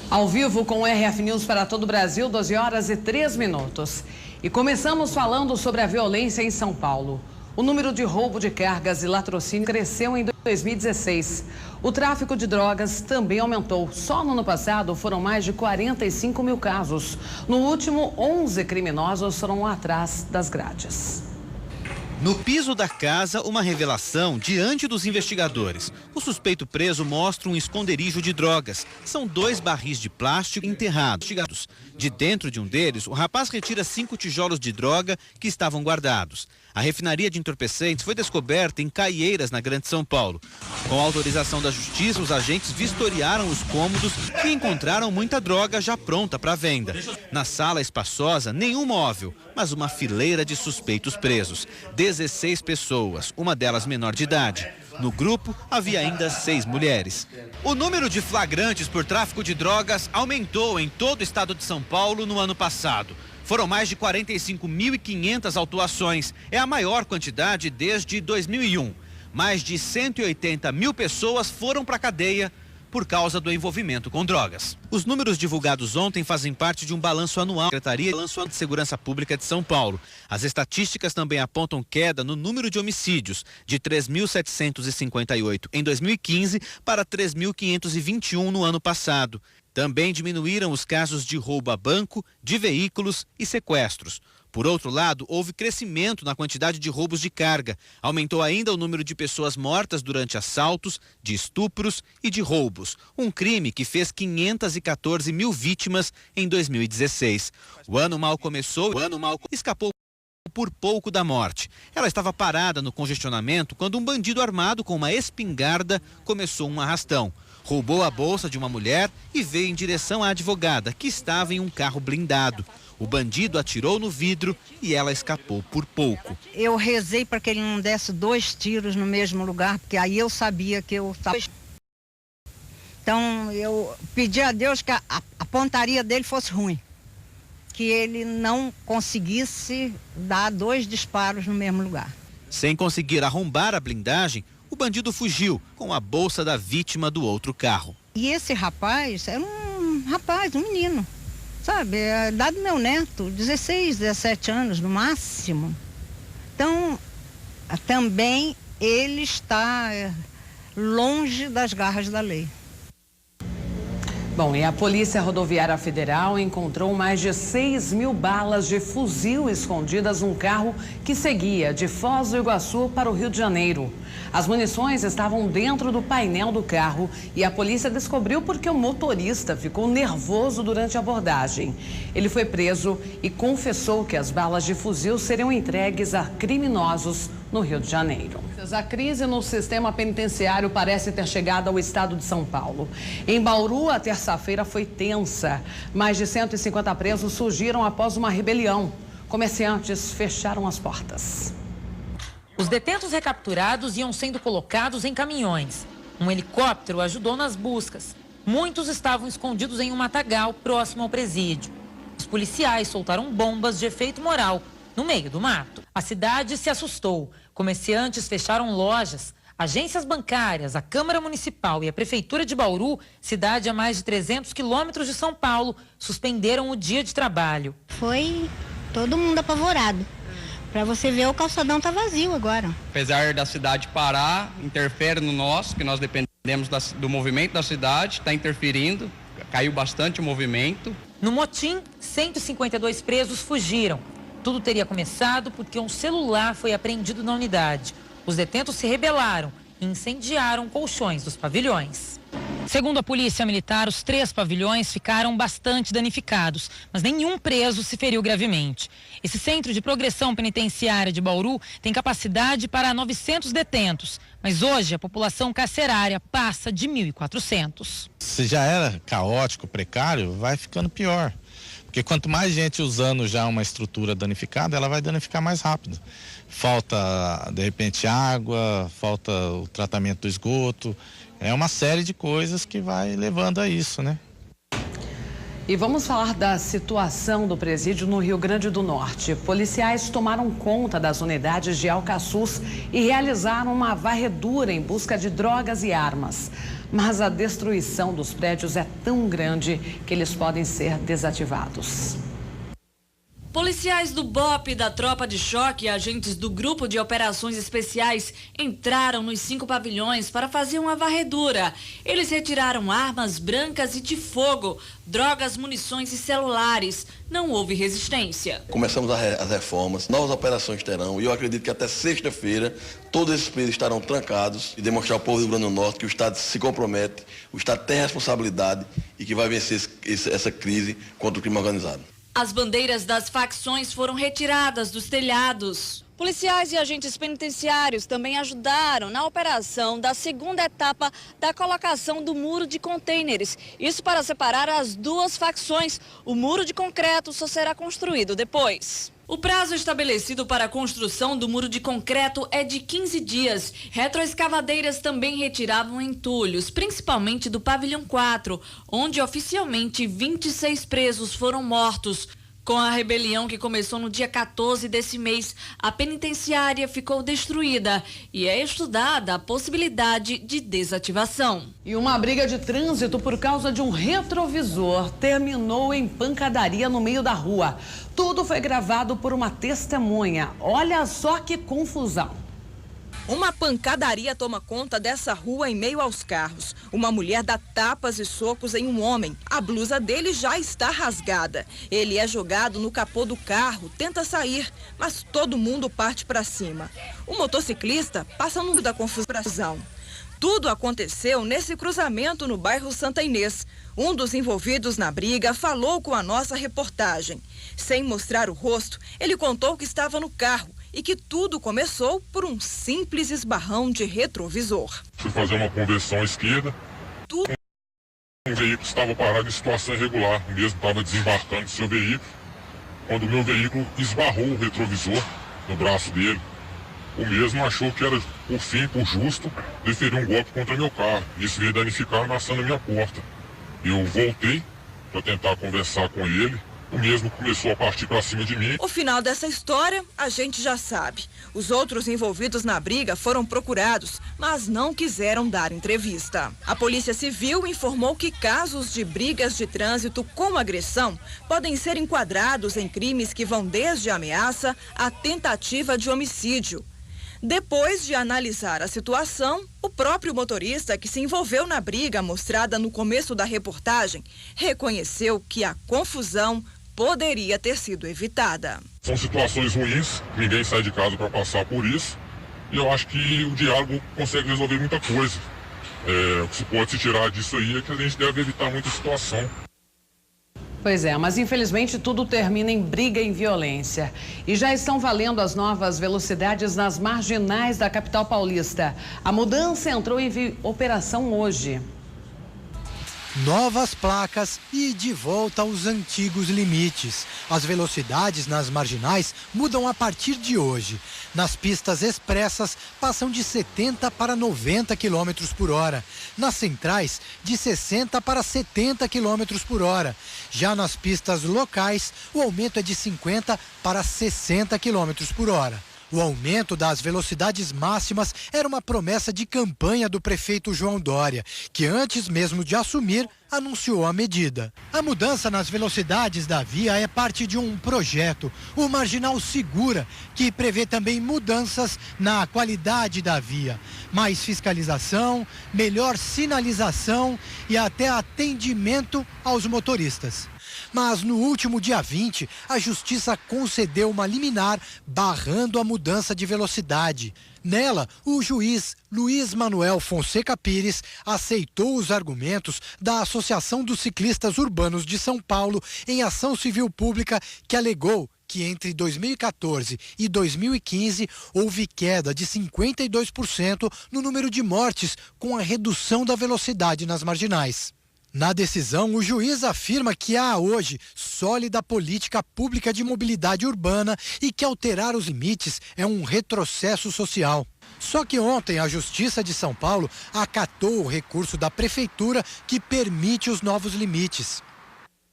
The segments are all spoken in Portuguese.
Ao vivo com o RF News para todo o Brasil, 12 horas e 3 minutos. E começamos falando sobre a violência em São Paulo. O número de roubo de cargas e latrocínio cresceu em 2016. O tráfico de drogas também aumentou. Só no ano passado foram mais de 45 mil casos. No último, 11 criminosos foram atrás das grades. No piso da casa, uma revelação diante dos investigadores. O suspeito preso mostra um esconderijo de drogas. São 2 barris de plástico enterrados. De dentro de um deles, o rapaz retira 5 tijolos de droga que estavam guardados. A refinaria de entorpecentes foi descoberta em Caieiras, na Grande São Paulo. Com a autorização da Justiça, os agentes vistoriaram os cômodos e encontraram muita droga já pronta para venda. Na sala espaçosa, nenhum móvel, mas uma fileira de suspeitos presos. 16 pessoas, uma delas menor de idade. No grupo, havia ainda 6 mulheres. O número de flagrantes por tráfico de drogas aumentou em todo o estado de São Paulo no ano passado. Foram mais de 45.500 autuações. É a maior quantidade desde 2001. Mais de 180 mil pessoas foram para a cadeia por causa do envolvimento com drogas. Os números divulgados ontem fazem parte de um balanço anual da Secretaria de Segurança Pública de São Paulo. As estatísticas também apontam queda no número de homicídios, de 3.758 em 2015 para 3.521 no ano passado. Também diminuíram os casos de roubo a banco, de veículos e sequestros. Por outro lado, houve crescimento na quantidade de roubos de carga. Aumentou ainda o número de pessoas mortas durante assaltos, de estupros e de roubos. Um crime que fez 514 mil vítimas em 2016. O ano mal começou, escapou por pouco da morte. Ela estava parada no congestionamento quando um bandido armado com uma espingarda começou um arrastão. Roubou a bolsa de uma mulher e veio em direção à advogada, que estava em um carro blindado. O bandido atirou no vidro e ela escapou por pouco. Eu rezei para que ele não desse 2 tiros no mesmo lugar, porque aí eu sabia que eu estava... Então eu pedi a Deus que a pontaria dele fosse ruim, que ele não conseguisse dar 2 disparos no mesmo lugar. Sem conseguir arrombar a blindagem, o bandido fugiu com a bolsa da vítima do outro carro. E esse rapaz era um menino, sabe? A idade do meu neto, 16, 17 anos no máximo. Então, também ele está longe das garras da lei. Bom, e a Polícia Rodoviária Federal encontrou mais de 6 mil balas de fuzil escondidas num carro que seguia de Foz do Iguaçu para o Rio de Janeiro. As munições estavam dentro do painel do carro e a polícia descobriu porque o motorista ficou nervoso durante a abordagem. Ele foi preso e confessou que as balas de fuzil seriam entregues a criminosos no Rio de Janeiro. A crise no sistema penitenciário parece ter chegado ao estado de São Paulo. Em Bauru, a terça-feira foi tensa. Mais de 150 presos surgiram após uma rebelião. Comerciantes fecharam as portas. Os detentos recapturados iam sendo colocados em caminhões. Um helicóptero ajudou nas buscas. Muitos estavam escondidos em um matagal próximo ao presídio. Os policiais soltaram bombas de efeito moral no meio do mato. A cidade se assustou. Comerciantes fecharam lojas. Agências bancárias, a Câmara Municipal e a Prefeitura de Bauru, cidade a mais de 300 quilômetros de São Paulo, suspenderam o dia de trabalho. Foi todo mundo apavorado. Para você ver, o calçadão tá vazio agora. Apesar da cidade parar, interfere no nosso, que nós dependemos do movimento da cidade, está interferindo, caiu bastante o movimento. No motim, 152 presos fugiram. Tudo teria começado porque um celular foi apreendido na unidade. Os detentos se rebelaram e incendiaram colchões dos pavilhões. Segundo a polícia militar, os 3 pavilhões ficaram bastante danificados, mas nenhum preso se feriu gravemente. Esse centro de progressão penitenciária de Bauru tem capacidade para 900 detentos, mas hoje a população carcerária passa de 1.400. Se já era caótico, precário, vai ficando pior. Porque quanto mais gente usando já uma estrutura danificada, ela vai danificar mais rápido. Falta, de repente, água, falta o tratamento do esgoto. É uma série de coisas que vai levando a isso, né? E vamos falar da situação do presídio no Rio Grande do Norte. Policiais tomaram conta das unidades de Alcaçuz e realizaram uma varredura em busca de drogas e armas. Mas a destruição dos prédios é tão grande que eles podem ser desativados. Policiais do BOP, da Tropa de Choque e agentes do Grupo de Operações Especiais entraram nos 5 pavilhões para fazer uma varredura. Eles retiraram armas brancas e de fogo, drogas, munições e celulares. Não houve resistência. Começamos as reformas, novas operações terão e eu acredito que até sexta-feira todos esses presos estarão trancados e demonstrar ao povo do Rio Grande do Norte que o Estado se compromete, o Estado tem responsabilidade e que vai vencer essa crise contra o crime organizado. As bandeiras das facções foram retiradas dos telhados. Policiais e agentes penitenciários também ajudaram na operação da segunda etapa da colocação do muro de contêineres. Isso para separar as duas facções. O muro de concreto só será construído depois. O prazo estabelecido para a construção do muro de concreto é de 15 dias. Retroescavadeiras também retiravam entulhos, principalmente do pavilhão 4, onde oficialmente 26 presos foram mortos. Com a rebelião que começou no dia 14 desse mês, a penitenciária ficou destruída e é estudada a possibilidade de desativação. E uma briga de trânsito por causa de um retrovisor terminou em pancadaria no meio da rua. Tudo foi gravado por uma testemunha. Olha só que confusão. Uma pancadaria toma conta dessa rua em meio aos carros. Uma mulher dá tapas e socos em um homem. A blusa dele já está rasgada. Ele é jogado no capô do carro, tenta sair, mas todo mundo parte para cima. O motociclista passa no meio da confusão. Tudo aconteceu nesse cruzamento no bairro Santa Inês. Um dos envolvidos na briga falou com a nossa reportagem. Sem mostrar o rosto, ele contou que estava no carro e que tudo começou por um simples esbarrão de retrovisor. Fui fazer uma conversão à esquerda. Um veículo estava parado em situação irregular. O mesmo estava desembarcando do seu veículo, quando o meu veículo esbarrou o retrovisor no braço dele. O mesmo achou que era, por fim, por justo, desferir um golpe contra meu carro. Isso veio danificar, amassando a minha porta. Eu voltei para tentar conversar com ele. O mesmo começou a partir para cima de mim. O final dessa história a gente já sabe. Os outros envolvidos na briga foram procurados, mas não quiseram dar entrevista. A Polícia Civil informou que casos de brigas de trânsito com agressão podem ser enquadrados em crimes que vão desde a ameaça à tentativa de homicídio. Depois de analisar a situação, o próprio motorista que se envolveu na briga mostrada no começo da reportagem reconheceu que a confusão poderia ter sido evitada. São situações ruins, ninguém sai de casa para passar por isso, e eu acho que o diálogo consegue resolver muita coisa. O que se pode se tirar disso aí é que a gente deve evitar muita situação. Pois é, mas infelizmente tudo termina em briga e violência. E já estão valendo as novas velocidades nas marginais da capital paulista. A mudança entrou em operação hoje. Novas placas e de volta aos antigos limites. As velocidades nas marginais mudam a partir de hoje. Nas pistas expressas, passam de 70 para 90 km por hora. Nas centrais, de 60 para 70 km por hora. Já nas pistas locais, o aumento é de 50 para 60 km por hora. O aumento das velocidades máximas era uma promessa de campanha do prefeito João Dória, que antes mesmo de assumir, anunciou a medida. A mudança nas velocidades da via é parte de um projeto, o Marginal Segura, que prevê também mudanças na qualidade da via. Mais fiscalização, melhor sinalização e até atendimento aos motoristas. Mas no último dia 20, a Justiça concedeu uma liminar barrando a mudança de velocidade. Nela, o juiz Luiz Manuel Fonseca Pires aceitou os argumentos da Associação dos Ciclistas Urbanos de São Paulo em ação civil pública que alegou que entre 2014 e 2015 houve queda de 52% no número de mortes com a redução da velocidade nas marginais. Na decisão, o juiz afirma que há hoje sólida política pública de mobilidade urbana e que alterar os limites é um retrocesso social. Só que ontem a Justiça de São Paulo acatou o recurso da Prefeitura que permite os novos limites.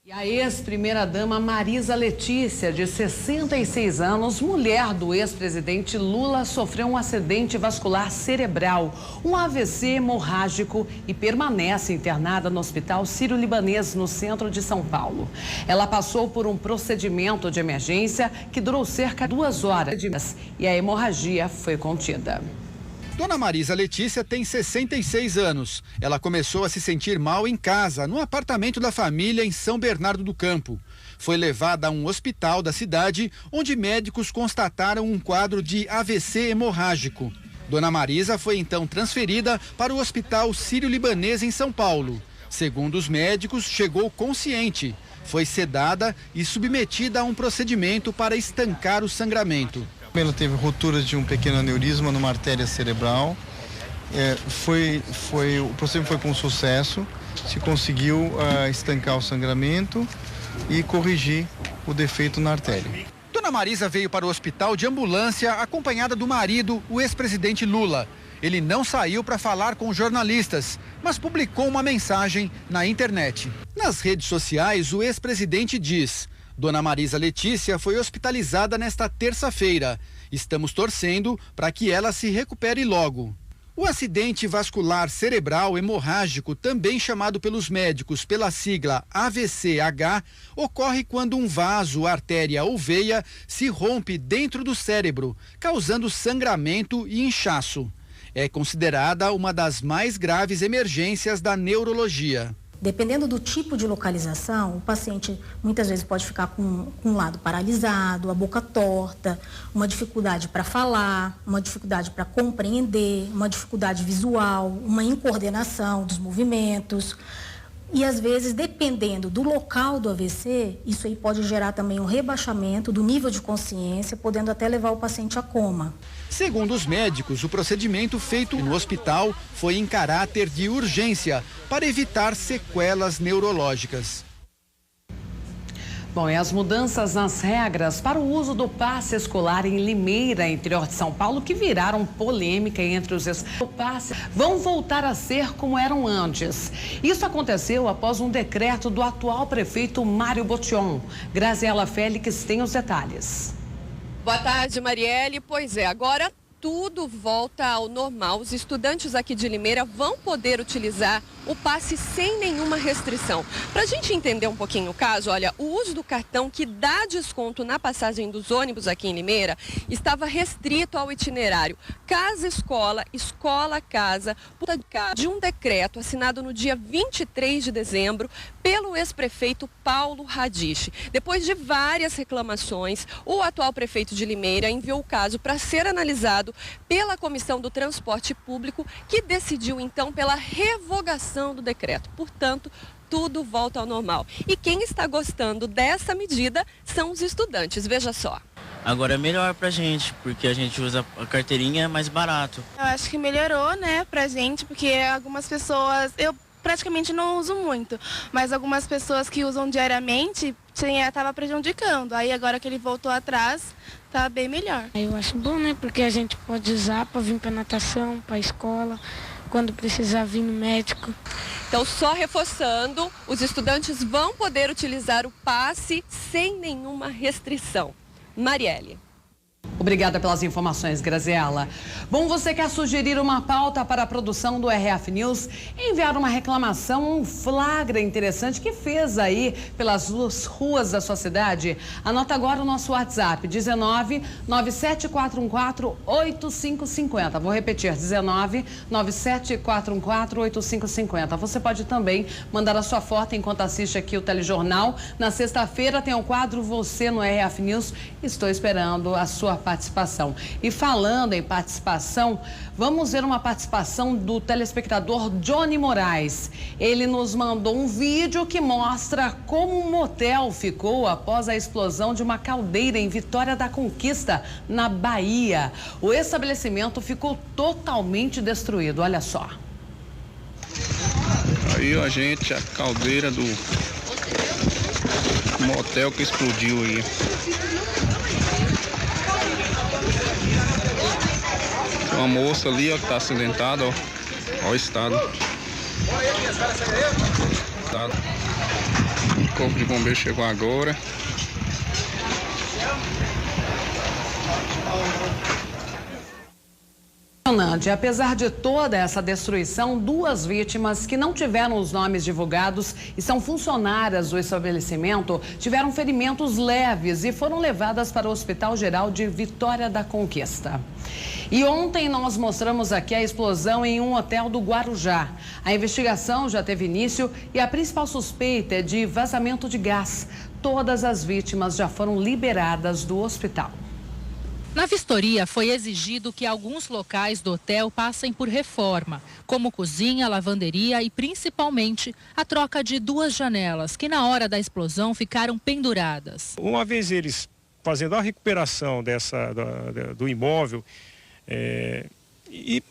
E a ex-primeira-dama Marisa Letícia, de 66 anos, mulher do ex-presidente Lula, sofreu um acidente vascular cerebral, um AVC hemorrágico e permanece internada no Hospital Sírio-Libanês, no centro de São Paulo. Ela passou por um procedimento de emergência que durou cerca de 2 horas e a hemorragia foi contida. Dona Marisa Letícia tem 66 anos. Ela começou a se sentir mal em casa, no apartamento da família em São Bernardo do Campo. Foi levada a um hospital da cidade, onde médicos constataram um quadro de AVC hemorrágico. Dona Marisa foi então transferida para o Hospital Sírio-Libanês em São Paulo. Segundo os médicos, chegou consciente. Foi sedada e submetida a um procedimento para estancar o sangramento. Ela teve ruptura de um pequeno aneurisma numa artéria cerebral. O procedimento foi com sucesso. Se conseguiu estancar o sangramento e corrigir o defeito na artéria. Dona Marisa veio para o hospital de ambulância acompanhada do marido, o ex-presidente Lula. Ele não saiu para falar com jornalistas, mas publicou uma mensagem na internet. Nas redes sociais, o ex-presidente diz: Dona Marisa Letícia foi hospitalizada nesta terça-feira. Estamos torcendo para que ela se recupere logo. O acidente vascular cerebral hemorrágico, também chamado pelos médicos pela sigla AVCH, ocorre quando um vaso, artéria ou veia se rompe dentro do cérebro, causando sangramento e inchaço. É considerada uma das mais graves emergências da neurologia. Dependendo do tipo de localização, o paciente muitas vezes pode ficar com um lado paralisado, a boca torta, uma dificuldade para falar, uma dificuldade para compreender, uma dificuldade visual, uma incoordenação dos movimentos. E às vezes, dependendo do local do AVC, isso aí pode gerar também um rebaixamento do nível de consciência, podendo até levar o paciente a coma. Segundo os médicos, o procedimento feito no hospital foi em caráter de urgência, para evitar sequelas neurológicas. Bom, e as mudanças nas regras para o uso do passe escolar em Limeira, interior de São Paulo, que viraram polêmica entre os estudantes, vão voltar a ser como eram antes. Isso aconteceu após um decreto do atual prefeito Mário Botion. Graziela Félix tem os detalhes. Boa tarde, Marielle. Pois é, agora tudo volta ao normal. Os estudantes aqui de Limeira vão poder utilizar o passe sem nenhuma restrição. Para a gente entender um pouquinho o caso, olha, o uso do cartão que dá desconto na passagem dos ônibus aqui em Limeira estava restrito ao itinerário casa-escola, escola-casa, de um decreto assinado no dia 23 de dezembro pelo ex-prefeito Paulo Radiche. Depois de várias reclamações, o atual prefeito de Limeira enviou o caso para ser analisado pela Comissão do Transporte Público, que decidiu então pela revogação do decreto. Portanto, tudo volta ao normal. E quem está gostando dessa medida são os estudantes. Veja só. Agora é melhor pra gente, porque a gente usa a carteirinha mais barato. Eu acho que melhorou, né, pra gente, porque algumas pessoas, eu praticamente não uso muito, mas algumas pessoas que usam diariamente estava prejudicando. Aí agora que ele voltou atrás, tá bem melhor. Eu acho bom, né, porque a gente pode usar para vir para natação, para escola, quando precisar vir no médico. Então, só reforçando, os estudantes vão poder utilizar o passe sem nenhuma restrição. Marielle. Obrigada pelas informações, Graziela. Bom, você quer sugerir uma pauta para a produção do RF News? Enviar uma reclamação, um flagra interessante que fez aí pelas ruas da sua cidade? Anota agora o nosso WhatsApp, 19 97414 8550. Vou repetir, 19 97414 8550. Você pode também mandar a sua foto enquanto assiste aqui o telejornal. Na sexta-feira tem o quadro Você no RF News. Estou esperando a sua participação. E falando em participação, vamos ver uma participação do telespectador Johnny Moraes. Ele nos mandou um vídeo que mostra como um motel ficou após a explosão de uma caldeira em Vitória da Conquista, na Bahia. O estabelecimento ficou totalmente destruído, olha só. Aí, ó, gente, a caldeira do motel que explodiu aí. Tem uma moça ali, ó, que tá acidentada, ó. Ó o estado. O corpo de bombeiro chegou agora. Apesar de toda essa destruição, 2 vítimas que não tiveram os nomes divulgados e são funcionárias do estabelecimento tiveram ferimentos leves e foram levadas para o Hospital Geral de Vitória da Conquista. E ontem nós mostramos aqui a explosão em um hotel do Guarujá. A investigação já teve início e a principal suspeita é de vazamento de gás. Todas as vítimas já foram liberadas do hospital. Na vistoria, foi exigido que alguns locais do hotel passem por reforma, como cozinha, lavanderia e, principalmente, a troca de 2 janelas, que na hora da explosão ficaram penduradas. Uma vez eles fazendo a recuperação do imóvel e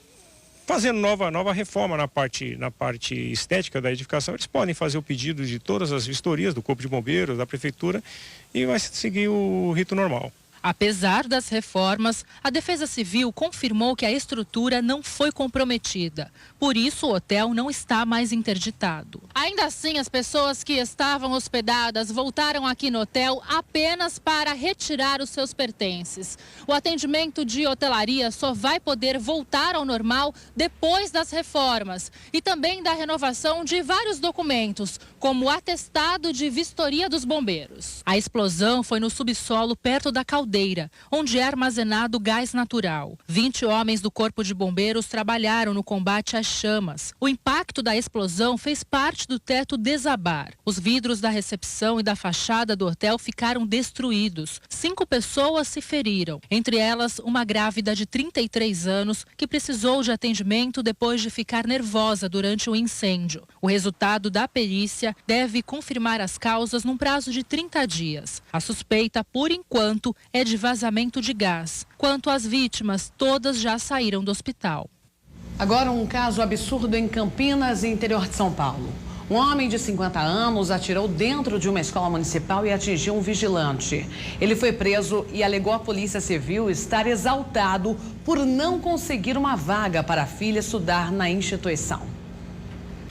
fazendo nova reforma na parte estética da edificação, eles podem fazer o pedido de todas as vistorias do Corpo de Bombeiros, da Prefeitura, e vai seguir o rito normal. Apesar das reformas, a Defesa Civil confirmou que a estrutura não foi comprometida. Por isso, o hotel não está mais interditado. Ainda assim, as pessoas que estavam hospedadas voltaram aqui no hotel apenas para retirar os seus pertences. O atendimento de hotelaria só vai poder voltar ao normal depois das reformas e também da renovação de vários documentos, como o atestado de vistoria dos bombeiros. A explosão foi no subsolo perto da caldeira, onde é armazenado gás natural. 20 homens do Corpo de Bombeiros trabalharam no combate às chamas. O impacto da explosão fez parte do teto desabar. Os vidros da recepção e da fachada do hotel ficaram destruídos. 5 pessoas se feriram, entre elas uma grávida de 33 anos que precisou de atendimento depois de ficar nervosa durante o incêndio. O resultado da perícia deve confirmar as causas num prazo de 30 dias. A suspeita, por enquanto, é de vazamento de gás. Quanto às vítimas, todas já saíram do hospital. Agora um caso absurdo em Campinas, interior de São Paulo. Um homem de 50 anos atirou dentro de uma escola municipal e atingiu um vigilante. Ele foi preso e alegou à Polícia Civil estar exaltado por não conseguir uma vaga para a filha estudar na instituição.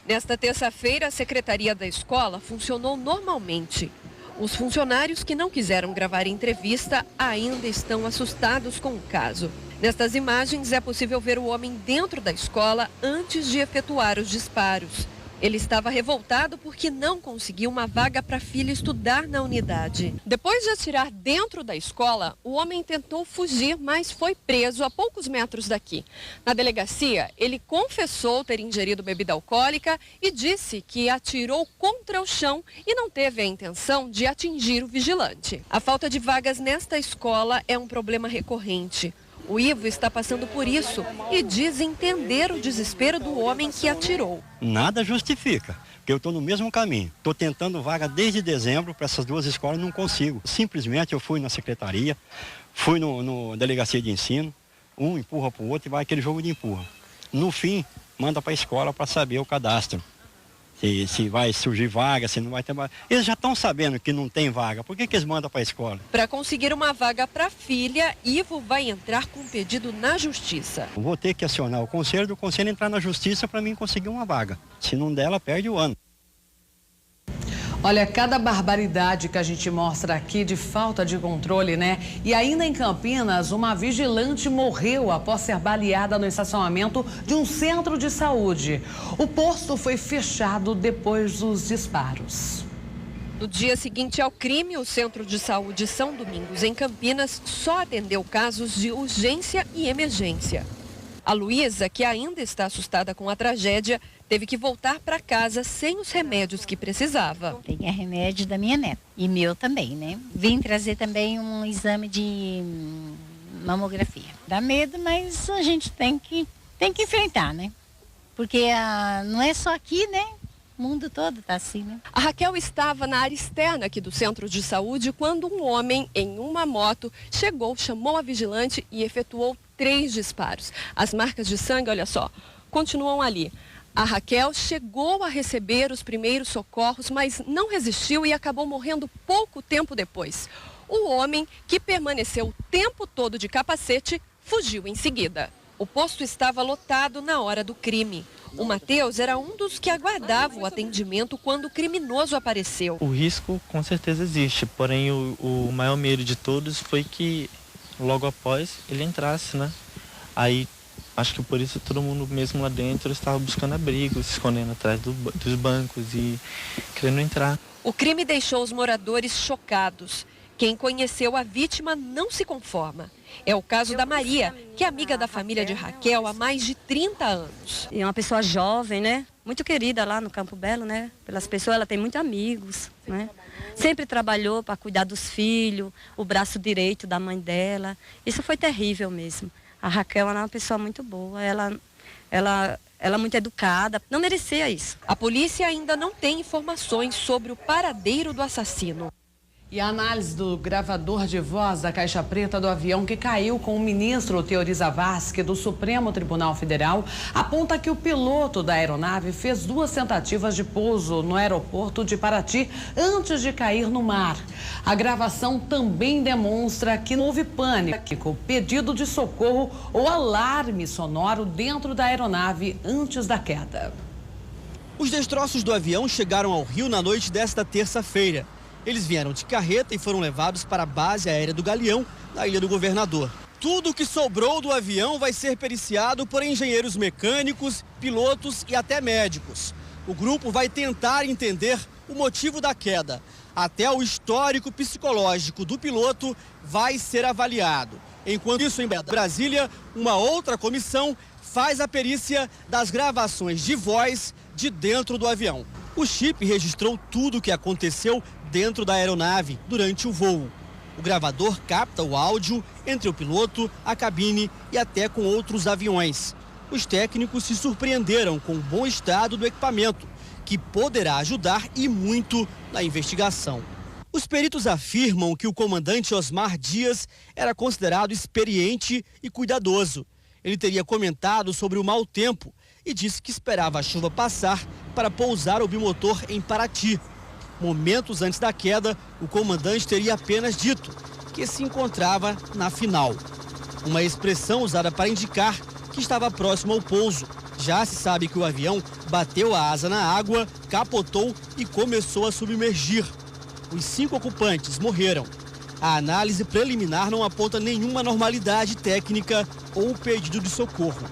Nesta terça-feira, a secretaria da escola funcionou normalmente. Os funcionários que não quiseram gravar entrevista ainda estão assustados com o caso. Nestas imagens é possível ver o homem dentro da escola antes de efetuar os disparos. Ele estava revoltado porque não conseguiu uma vaga para a filha estudar na unidade. Depois de atirar dentro da escola, o homem tentou fugir, mas foi preso a poucos metros daqui. Na delegacia, ele confessou ter ingerido bebida alcoólica e disse que atirou contra o chão e não teve a intenção de atingir o vigilante. A falta de vagas nesta escola é um problema recorrente. O Ivo está passando por isso e diz entender o desespero do homem que atirou. Nada justifica, porque eu estou no mesmo caminho. Estou tentando vaga desde dezembro para essas 2 escolas e não consigo. Simplesmente eu fui na secretaria, fui no delegacia de ensino, um empurra para o outro e vai aquele jogo de empurra. No fim, manda para a escola para saber o cadastro. Se vai surgir vaga, se não vai ter vaga. Eles já estão sabendo que não tem vaga. Por que eles mandam para a escola? Para conseguir uma vaga para a filha, Ivo vai entrar com um pedido na justiça. Vou ter que acionar o conselho, do conselho entrar na justiça para mim conseguir uma vaga. Se não der, ela perde o ano. Olha, cada barbaridade que a gente mostra aqui de falta de controle, né? E ainda em Campinas, uma vigilante morreu após ser baleada no estacionamento de um centro de saúde. O posto foi fechado depois dos disparos. No dia seguinte ao crime, o Centro de Saúde São Domingos, em Campinas, só atendeu casos de urgência e emergência. A Luísa, que ainda está assustada com a tragédia, teve que voltar para casa sem os remédios que precisava. Tem remédio da minha neta e meu também, né? Vim trazer também um exame de mamografia. Dá medo, mas a gente tem que enfrentar, né? Porque não é só aqui, né? O mundo todo está assim, né? A Raquel estava na área externa aqui do centro de saúde quando um homem em uma moto chegou, chamou a vigilante e efetuou 3 disparos. As marcas de sangue, olha só, continuam ali. A Raquel chegou a receber os primeiros socorros, mas não resistiu e acabou morrendo pouco tempo depois. O homem, que permaneceu o tempo todo de capacete, fugiu em seguida. O posto estava lotado na hora do crime. O Matheus era um dos que aguardava o atendimento quando o criminoso apareceu. O risco com certeza existe, porém o maior medo de todos foi que logo após ele entrasse, né? Aí acho que por isso todo mundo mesmo lá dentro estava buscando abrigo, se escondendo atrás dos bancos e querendo entrar. O crime deixou os moradores chocados. Quem conheceu a vítima não se conforma. É o caso da Maria, que é amiga da família de Raquel há mais de 30 anos. E é uma pessoa jovem, né? Muito querida lá no Campo Belo, né? Pelas pessoas, ela tem muitos amigos, né? Sempre trabalhou para cuidar dos filhos, o braço direito da mãe dela. Isso foi terrível mesmo. A Raquel era uma pessoa muito boa, ela é muito educada, não merecia isso. A polícia ainda não tem informações sobre o paradeiro do assassino. E a análise do gravador de voz da caixa preta do avião que caiu com o ministro Teori Zavascki do Supremo Tribunal Federal aponta que o piloto da aeronave fez 2 tentativas de pouso no aeroporto de Paraty antes de cair no mar. A gravação também demonstra que não houve pânico, pedido de socorro ou alarme sonoro dentro da aeronave antes da queda. Os destroços do avião chegaram ao Rio na noite desta terça-feira. Eles vieram de carreta e foram levados para a base aérea do Galeão, na Ilha do Governador. Tudo o que sobrou do avião vai ser periciado por engenheiros mecânicos, pilotos e até médicos. O grupo vai tentar entender o motivo da queda. Até o histórico psicológico do piloto vai ser avaliado. Enquanto isso, em Brasília, uma outra comissão faz a perícia das gravações de voz de dentro do avião. O chip registrou tudo o que aconteceu dentro da aeronave durante o voo. O gravador capta o áudio entre o piloto, a cabine e até com outros aviões. Os técnicos se surpreenderam com o bom estado do equipamento, que poderá ajudar e muito na investigação. Os peritos afirmam que o comandante Osmar Dias era considerado experiente e cuidadoso. Ele teria comentado sobre o mau tempo e disse que esperava a chuva passar para pousar o bimotor em Paraty. Momentos antes da queda, o comandante teria apenas dito que se encontrava na final. Uma expressão usada para indicar que estava próximo ao pouso. Já se sabe que o avião bateu a asa na água, capotou e começou a submergir. Os 5 ocupantes morreram. A análise preliminar não aponta nenhuma anormalidade técnica ou pedido de socorro.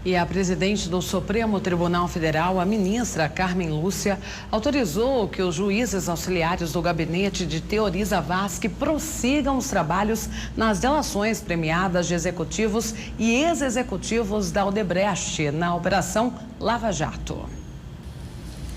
E a presidente do Supremo Tribunal Federal, a ministra Carmen Lúcia, autorizou que os juízes auxiliares do gabinete de Teori Zavascki prossigam os trabalhos nas delações premiadas de executivos e ex-executivos da Odebrecht na Operação Lava Jato.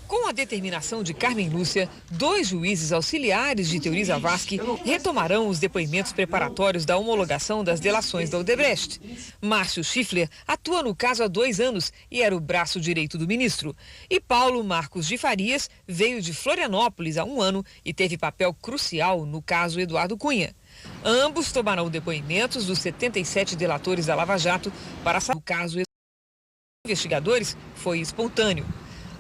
Com a determinação de Carmen Lúcia, 2 juízes auxiliares de Teori Zavascki retomarão os depoimentos preparatórios da homologação das delações da Odebrecht. Márcio Schiffler atua no caso há 2 anos e era o braço direito do ministro. E Paulo Marcos de Farias veio de Florianópolis há 1 ano e teve papel crucial no caso Eduardo Cunha. Ambos tomarão depoimentos dos 77 delatores da Lava Jato para saber o caso. Investigadores foi espontâneo.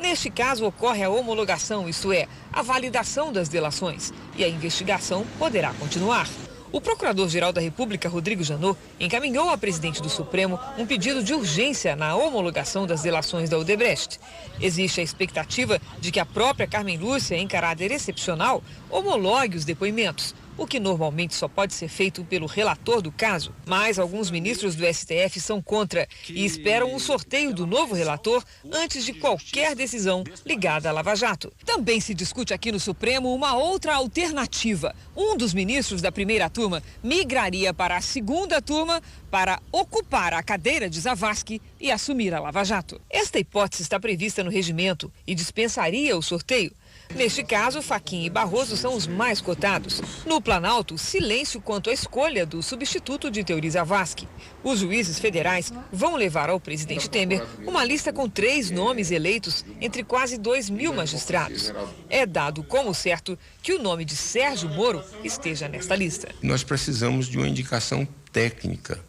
Neste caso, ocorre a homologação, isto é, a validação das delações, e a investigação poderá continuar. O Procurador-Geral da República, Rodrigo Janot, encaminhou à presidente do Supremo um pedido de urgência na homologação das delações da Odebrecht. Existe a expectativa de que a própria Carmen Lúcia, em caráter excepcional, homologue os depoimentos, o que normalmente só pode ser feito pelo relator do caso. Mas alguns ministros do STF são contra e esperam o sorteio do novo relator antes de qualquer decisão ligada à Lava Jato. Também se discute aqui no Supremo uma outra alternativa. Um dos ministros da primeira turma migraria para a segunda turma para ocupar a cadeira de Zavascki e assumir a Lava Jato. Esta hipótese está prevista no regimento e dispensaria o sorteio. Neste caso, Fachin e Barroso são os mais cotados. No Planalto, silêncio quanto à escolha do substituto de Teori Zavascki. Os juízes federais vão levar ao presidente Temer uma lista com 3 nomes eleitos entre quase 2.000 magistrados. É dado como certo que o nome de Sérgio Moro esteja nesta lista. Nós precisamos de uma indicação técnica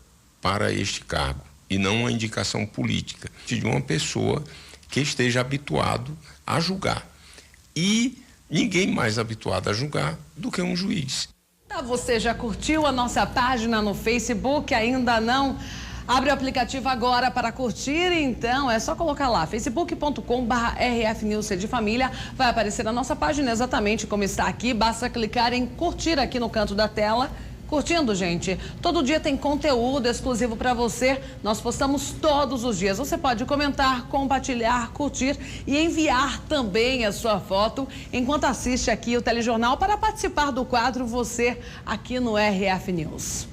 para este cargo e não uma indicação política, de uma pessoa que esteja habituado a julgar. E ninguém mais habituado a julgar do que um juiz. Você já curtiu a nossa página no Facebook? Ainda não? Abre o aplicativo agora para curtir, então é só colocar lá, facebook.com/rfnews de família, vai aparecer a nossa página exatamente como está aqui, basta clicar em curtir aqui no canto da tela. Curtindo, gente, todo dia tem conteúdo exclusivo para você, nós postamos todos os dias, você pode comentar, compartilhar, curtir e enviar também a sua foto enquanto assiste aqui o telejornal para participar do quadro Você aqui no RF News.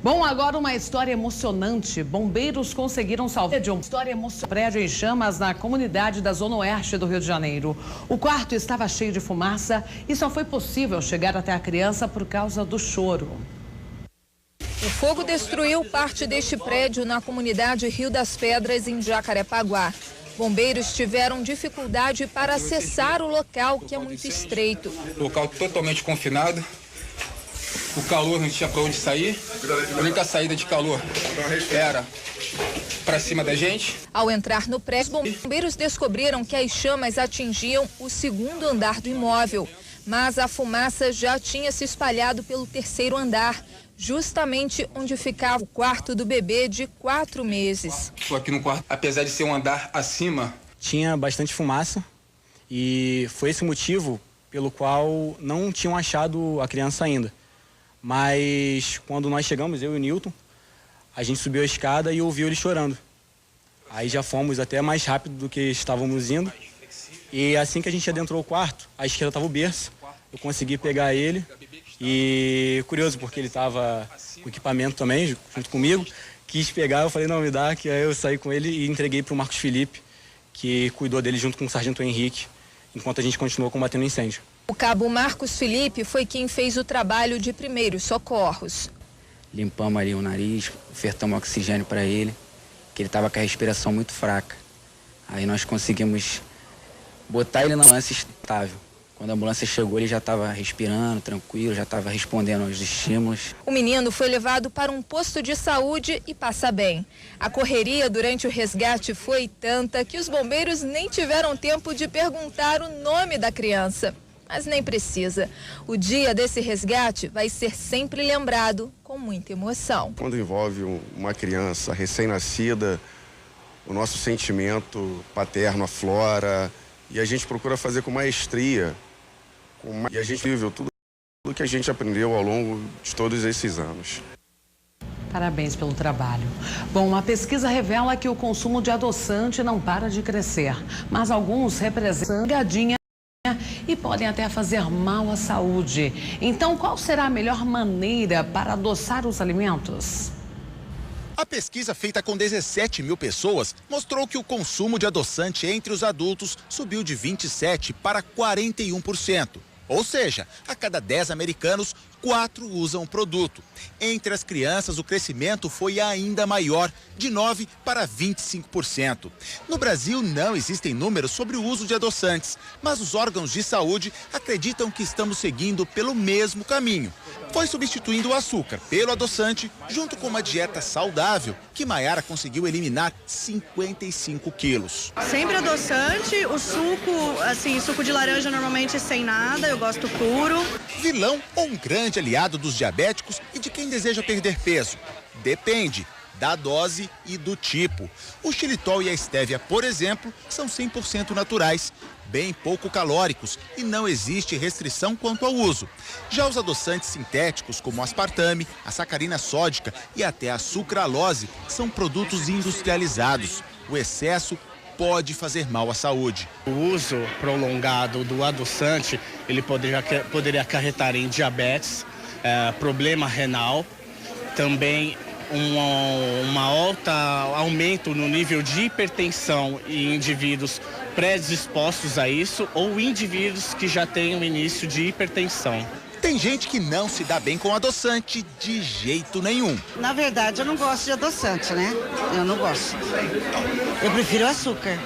Bom, agora uma história emocionante. Bombeiros conseguiram salvar de uma história emocionante. Prédio em chamas na comunidade da Zona Oeste do Rio de Janeiro. O quarto estava cheio de fumaça e só foi possível chegar até a criança por causa do choro. O fogo destruiu parte deste prédio na comunidade Rio das Pedras, em Jacarepaguá. Bombeiros tiveram dificuldade para acessar o local, que é muito estreito. Local totalmente confinado. O calor não tinha para onde sair, a única saída de calor era para cima da gente. Ao entrar no prédio, bombeiros descobriram que as chamas atingiam o segundo andar do imóvel, mas a fumaça já tinha se espalhado pelo terceiro andar, justamente onde ficava o quarto do bebê de 4 meses. Estou aqui no quarto, apesar de ser um andar acima. Tinha bastante fumaça e foi esse o motivo pelo qual não tinham achado a criança ainda. Mas quando nós chegamos, eu e o Newton, a gente subiu a escada e ouviu ele chorando. Aí já fomos até mais rápido do que estávamos indo. E assim que a gente adentrou o quarto, à esquerda estava o berço. Eu consegui pegar ele e curioso, porque ele estava com equipamento também, junto comigo. Quis pegar, eu falei, não, me dá, que aí eu saí com ele e entreguei para o Marcos Felipe, que cuidou dele junto com o Sargento Henrique, enquanto a gente continuou combatendo o incêndio. O cabo Marcos Felipe foi quem fez o trabalho de primeiros socorros. Limpamos ali o nariz, ofertamos oxigênio para ele, que ele estava com a respiração muito fraca. Aí nós conseguimos botar ele na ambulância estável. Quando a ambulância chegou, ele já estava respirando, tranquilo, já estava respondendo aos estímulos. O menino foi levado para um posto de saúde e passa bem. A correria durante o resgate foi tanta que os bombeiros nem tiveram tempo de perguntar o nome da criança. Mas nem precisa. O dia desse resgate vai ser sempre lembrado com muita emoção. Quando envolve uma criança recém-nascida, o nosso sentimento paterno aflora e a gente procura fazer com maestria. E a gente vive tudo que a gente aprendeu ao longo de todos esses anos. Parabéns pelo trabalho. Bom, uma pesquisa revela que o consumo de adoçante não para de crescer, mas alguns representam gadinha e podem até fazer mal à saúde. Então, qual será a melhor maneira para adoçar os alimentos? A pesquisa feita com 17 mil pessoas mostrou que o consumo de adoçante entre os adultos subiu de 27% para 41%. Ou seja, a cada 10 americanos, 4 usam o produto. Entre as crianças, o crescimento foi ainda maior, de 9% para 25%. No Brasil, não existem números sobre o uso de adoçantes, mas os órgãos de saúde acreditam que estamos seguindo pelo mesmo caminho. Foi substituindo o açúcar pelo adoçante, junto com uma dieta saudável, que Maiara conseguiu eliminar 55 quilos. Sempre adoçante, o suco, assim, suco de laranja normalmente sem nada, eu gosto puro. Vilão ou um grande aliado dos diabéticos e de quem deseja perder peso? Depende da dose e do tipo. O xilitol e a estévia, por exemplo, são 100% naturais, bem pouco calóricos e não existe restrição quanto ao uso. Já os adoçantes sintéticos, como o aspartame, a sacarina sódica e até a sucralose, são produtos industrializados. O excesso pode fazer mal à saúde. O uso prolongado do adoçante, ele poderia acarretar em diabetes, problema renal, também um alto aumento no nível de hipertensão em indivíduos predispostos a isso ou indivíduos que já têm um início de hipertensão. Tem gente que não se dá bem com adoçante de jeito nenhum. Na verdade, eu não gosto de adoçante, né? Eu não gosto. Eu prefiro açúcar,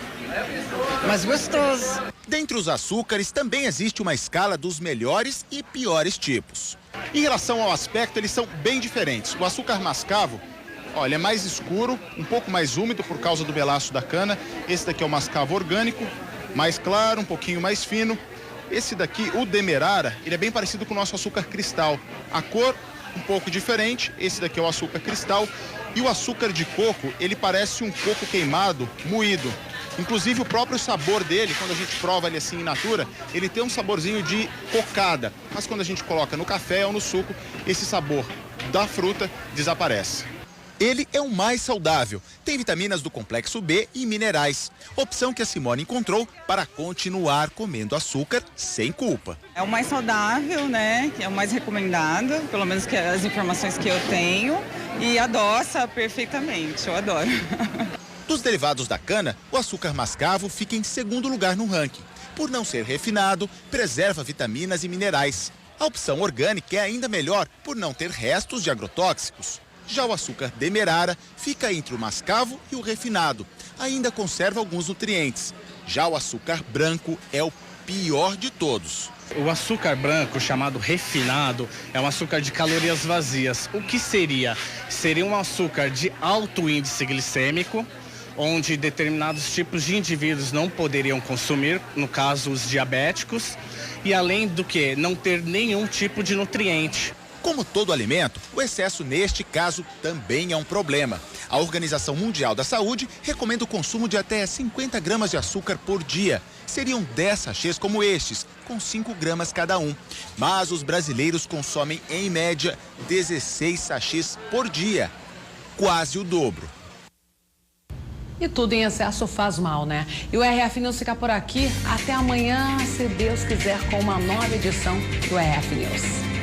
mas gostoso. Dentre os açúcares, também existe uma escala dos melhores e piores tipos. Em relação ao aspecto, eles são bem diferentes. O açúcar mascavo, olha, é mais escuro, um pouco mais úmido por causa do melaço da cana. Esse daqui é o mascavo orgânico, mais claro, um pouquinho mais fino. Esse daqui, o demerara, ele é bem parecido com o nosso açúcar cristal. A cor, um pouco diferente. Esse daqui é o açúcar cristal. E o açúcar de coco, ele parece um coco queimado, moído. Inclusive o próprio sabor dele, quando a gente prova ele assim in natura, ele tem um saborzinho de cocada. Mas quando a gente coloca no café ou no suco, esse sabor da fruta desaparece. Ele é o mais saudável, tem vitaminas do complexo B e minerais. Opção que a Simone encontrou para continuar comendo açúcar sem culpa. É o mais saudável, né? Que é o mais recomendado, pelo menos que as informações que eu tenho. E adoça perfeitamente, eu adoro. Dos derivados da cana, o açúcar mascavo fica em segundo lugar no ranking. Por não ser refinado, preserva vitaminas e minerais. A opção orgânica é ainda melhor por não ter restos de agrotóxicos. Já o açúcar demerara fica entre o mascavo e o refinado. Ainda conserva alguns nutrientes. Já o açúcar branco é o pior de todos. O açúcar branco, chamado refinado, é um açúcar de calorias vazias. O que seria? Seria um açúcar de alto índice glicêmico, onde determinados tipos de indivíduos não poderiam consumir, no caso os diabéticos, e além do que, não ter nenhum tipo de nutriente. Como todo alimento, o excesso neste caso também é um problema. A Organização Mundial da Saúde recomenda o consumo de até 50 gramas de açúcar por dia. Seriam 10 sachês como estes, com 5 gramas cada um. Mas os brasileiros consomem, em média, 16 sachês por dia. Quase o dobro. E tudo em excesso faz mal, né? E o RF News fica por aqui. Até amanhã, se Deus quiser, com uma nova edição do RF News.